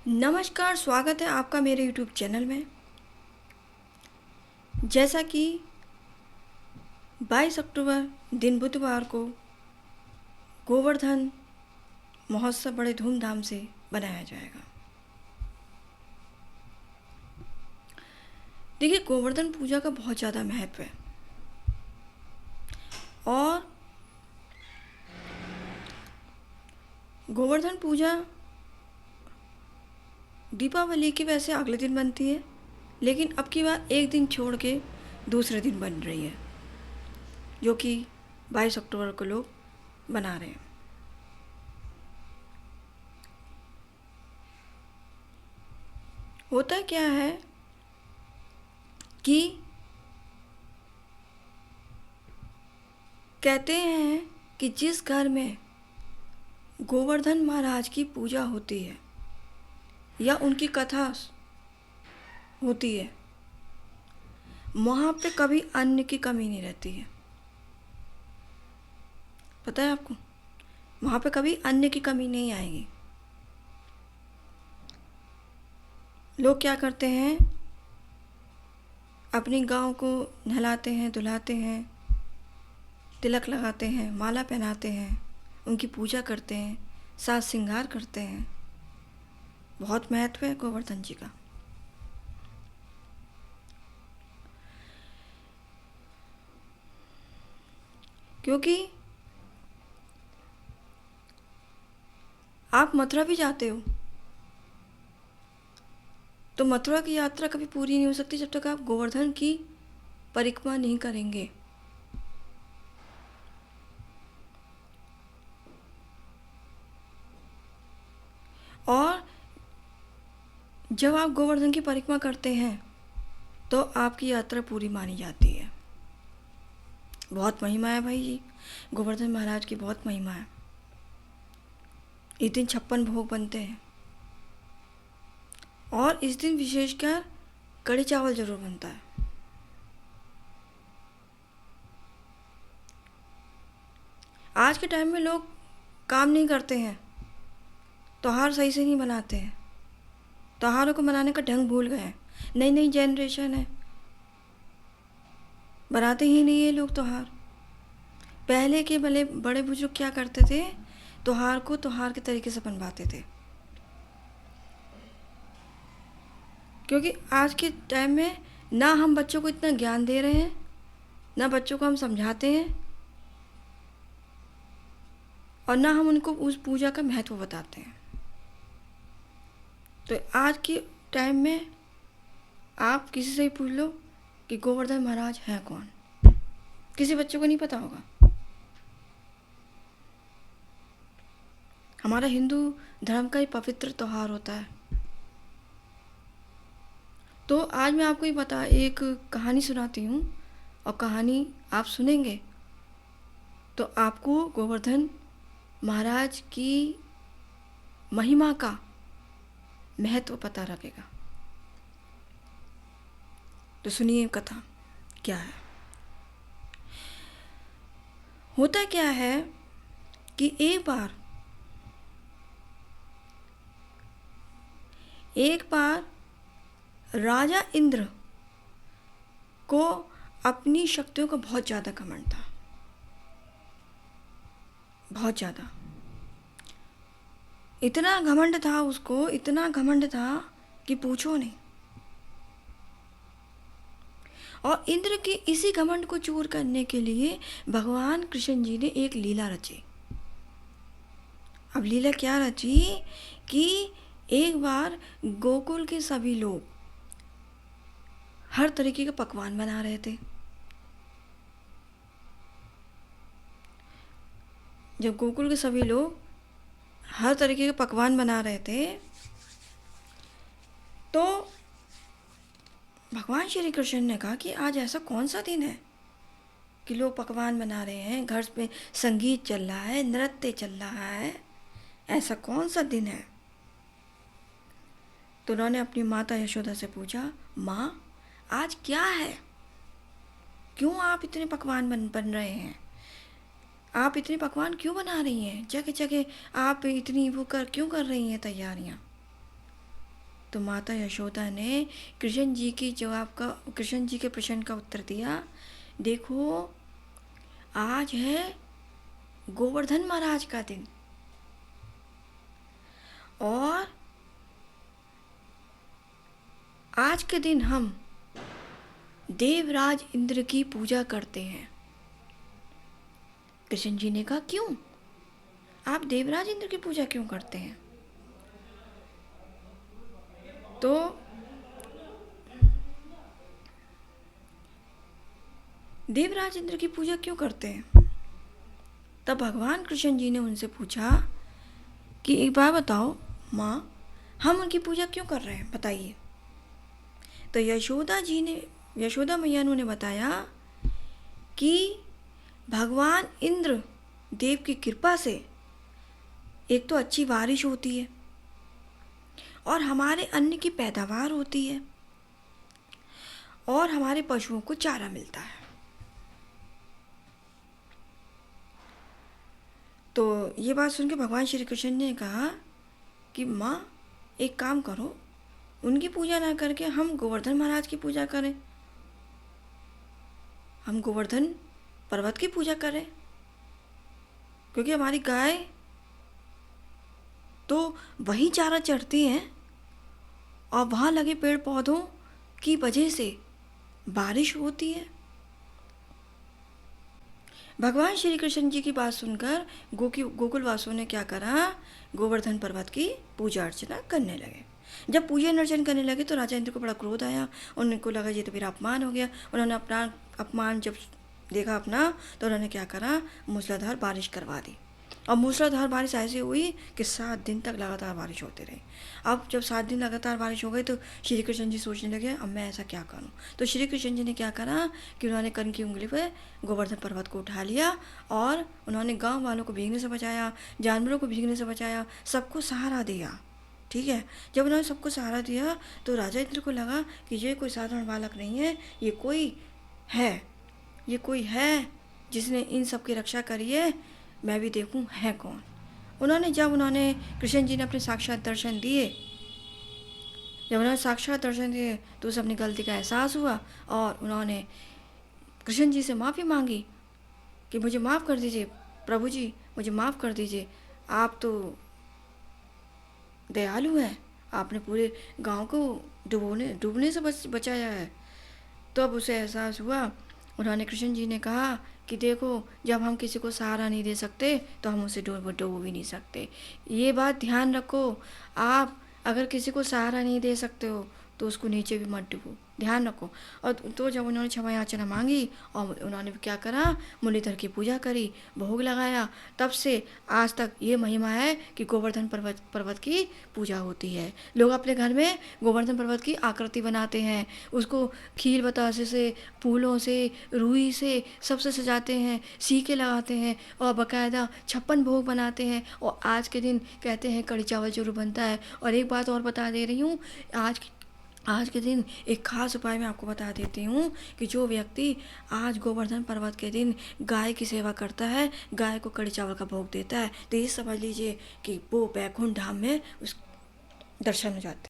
नमस्कार, स्वागत है आपका मेरे यूट्यूब चैनल में। जैसा कि 22 अक्टूबर दिन बुधवार को गोवर्धन महोत्सव बड़े धूमधाम से मनाया जाएगा। देखिए, गोवर्धन पूजा का बहुत ज़्यादा महत्व है और गोवर्धन पूजा दीपावली के वैसे अगले दिन बनती है, लेकिन अब की बार एक दिन छोड़ के दूसरे दिन बन रही है, जो कि 22 अक्टूबर को लोग बना रहे हैं। होता क्या है कि कहते हैं कि जिस घर में गोवर्धन महाराज की पूजा होती है या उनकी कथा होती है, वहाँ पे कभी अन्न की कमी नहीं रहती है। पता है आपको, वहाँ पे कभी अन्न की कमी नहीं आएगी। लोग क्या करते हैं, अपनी गांव को नहलाते हैं, धुलाते हैं, तिलक लगाते हैं, माला पहनाते हैं, उनकी पूजा करते हैं, साज श्रृंगार करते हैं। बहुत महत्व है गोवर्धन जी का। क्योंकि आप मथुरा भी जाते हो तो मथुरा की यात्रा कभी पूरी नहीं हो सकती जब तक आप गोवर्धन की परिक्रमा नहीं करेंगे। और जब आप गोवर्धन की परिक्रमा करते हैं तो आपकी यात्रा पूरी मानी जाती है। बहुत महिमा है भाई जी, गोवर्धन महाराज की बहुत महिमा है। इस दिन 56 भोग बनते हैं और इस दिन विशेषकर कढ़ी चावल जरूर बनता है। आज के टाइम में लोग काम नहीं करते हैं, त्योहार सही से नहीं मनाते हैं, त्योहारों को मनाने का ढंग भूल गए हैं। नई नई जनरेशन है, बनाते ही नहीं है लोग त्योहार। पहले के बड़े बुजुर्ग क्या करते थे, त्योहार को त्योहार के तरीके से बनवाते थे। क्योंकि आज के टाइम में ना हम बच्चों को इतना ज्ञान दे रहे हैं, ना बच्चों को हम समझाते हैं, और ना हम उनको उस पूजा का महत्व बताते हैं। तो आज के टाइम में आप किसी से ही पूछ लो कि गोवर्धन महाराज हैं कौन, किसी बच्चे को नहीं पता होगा। हमारा हिंदू धर्म का ही पवित्र त्यौहार होता है। तो आज मैं आपको एक कहानी सुनाती हूँ, और कहानी आप सुनेंगे तो आपको गोवर्धन महाराज की महिमा का महत्व पता लगेगा। तो सुनिए कथा क्या है। होता क्या है कि एक बार राजा इंद्र को अपनी शक्तियों का बहुत ज़्यादा घमंड था, बहुत ज़्यादा। इतना घमंड था उसको, इतना घमंड था कि पूछो नहीं। और इंद्र के इसी घमंड को चूर करने के लिए भगवान कृष्ण जी ने एक लीला रची। अब लीला क्या रची कि एक बार गोकुल के सभी लोग हर तरीके के पकवान बना रहे थे। जब गोकुल के सभी लोग हर तरीके के पकवान बना रहे थे तो भगवान श्री कृष्ण ने कहा कि आज ऐसा कौन सा दिन है कि लोग पकवान बना रहे हैं, घर में संगीत चल रहा है, नृत्य चल रहा है, ऐसा कौन सा दिन है। तो उन्होंने अपनी माता यशोदा से पूछा, माँ आज क्या है, क्यों आप इतने पकवान बन रहे हैं, आप इतने पकवान क्यों बना रही हैं, जगह जगह आप इतनी क्यों कर रही हैं तैयारियाँ। तो माता यशोदा ने कृष्ण जी के प्रश्न का उत्तर दिया, देखो आज है गोवर्धन महाराज का दिन और आज के दिन हम देवराज इंद्र की पूजा करते हैं। कृष्ण जी ने कहा, क्यों? आप देवराज इंद्र की पूजा क्यों करते हैं? तो देवराज इंद्र की पूजा क्यों करते हैं? तब भगवान कृष्ण जी ने उनसे पूछा कि एक बार बताओ माँ, हम उनकी पूजा क्यों कर रहे हैं, बताइए। तो यशोदा मैया ने बताया कि भगवान इंद्र देव की कृपा से एक तो अच्छी बारिश होती है और हमारे अन्न की पैदावार होती है और हमारे पशुओं को चारा मिलता है। तो ये बात सुन के भगवान श्री कृष्ण ने कहा कि माँ एक काम करो, उनकी पूजा ना करके हम गोवर्धन महाराज की पूजा करें, हम गोवर्धन पर्वत की पूजा करें, क्योंकि हमारी गाय तो वही चारा चढ़ती हैं और वहाँ लगे पेड़ पौधों की वजह से बारिश होती है। भगवान श्री कृष्ण जी की बात सुनकर गोकुल वासियों ने क्या करा, गोवर्धन पर्वत की पूजा अर्चना करने लगे। जब पूजन अर्चन करने लगे तो राजा इंद्र को बड़ा क्रोध आया, उनको लगा ये तो मेरा अपमान हो गया। उन्होंने अपना अपमान जब देखा अपना, तो उन्होंने क्या करा, मूसलाधार बारिश करवा दी। और मूसलाधार बारिश ऐसी हुई कि 7 दिन तक लगातार बारिश होती रही। अब जब 7 दिन लगातार बारिश हो गई तो श्री कृष्ण जी सोचने लगे, अब मैं ऐसा क्या करूं। तो श्री कृष्ण जी ने क्या करा कि उन्होंने कर्ण की उंगली पर गोवर्धन पर्वत को उठा लिया और उन्होंने गांव वालों को भीगने से बचाया, जानवरों को भीगने से बचाया, सबको सहारा दिया। ठीक है, जब उन्होंने सबको सहारा दिया तो राजा इंद्र को लगा कि ये कोई साधारण बालक नहीं है, ये कोई है जिसने इन सब की रक्षा करी है, मैं भी देखूं है कौन। जब उन्होंने कृष्ण जी ने अपने साक्षात दर्शन दिए, तो उसे अपनी गलती का एहसास हुआ और उन्होंने कृष्ण जी से माफ़ी मांगी कि मुझे माफ़ कर दीजिए प्रभु जी, मुझे माफ़ कर दीजिए, आप तो दयालु हैं, आपने पूरे गांव को डूबने से बचाया है। तो अब उसे एहसास हुआ। उन्होंने कृष्ण जी ने कहा कि देखो, जब हम किसी को सहारा नहीं दे सकते तो हम उसे डूब भी नहीं सकते। ये बात ध्यान रखो, आप अगर किसी को सहारा नहीं दे सकते हो तो उसको नीचे भी मत डूबो, ध्यान रखो। और तो जब उन्होंने क्षमा याचना मांगी और उन्होंने क्या करा, मुरलीधर की पूजा करी, भोग लगाया, तब से आज तक ये महिमा है कि गोवर्धन पर्वत की पूजा होती है। लोग अपने घर में गोवर्धन पर्वत की आकृति बनाते हैं, उसको खील बतासे से, फूलों से, रुई से सबसे सजाते हैं, सीके लगाते हैं और बाकायदा 56 भोग बनाते हैं। और आज के दिन कहते हैं कढ़ी चावल जरूर बनता है। और एक बात और बता दे रही हूँ, आज के दिन एक खास उपाय मैं आपको बता देती हूँ कि जो व्यक्ति आज गोवर्धन पर्वत के दिन गाय की सेवा करता है, गाय को कढ़ी चावल का भोग देता है, तो ये समझ लीजिए कि वो बैकुंठ धाम में उस दर्शन हो जाते हैं।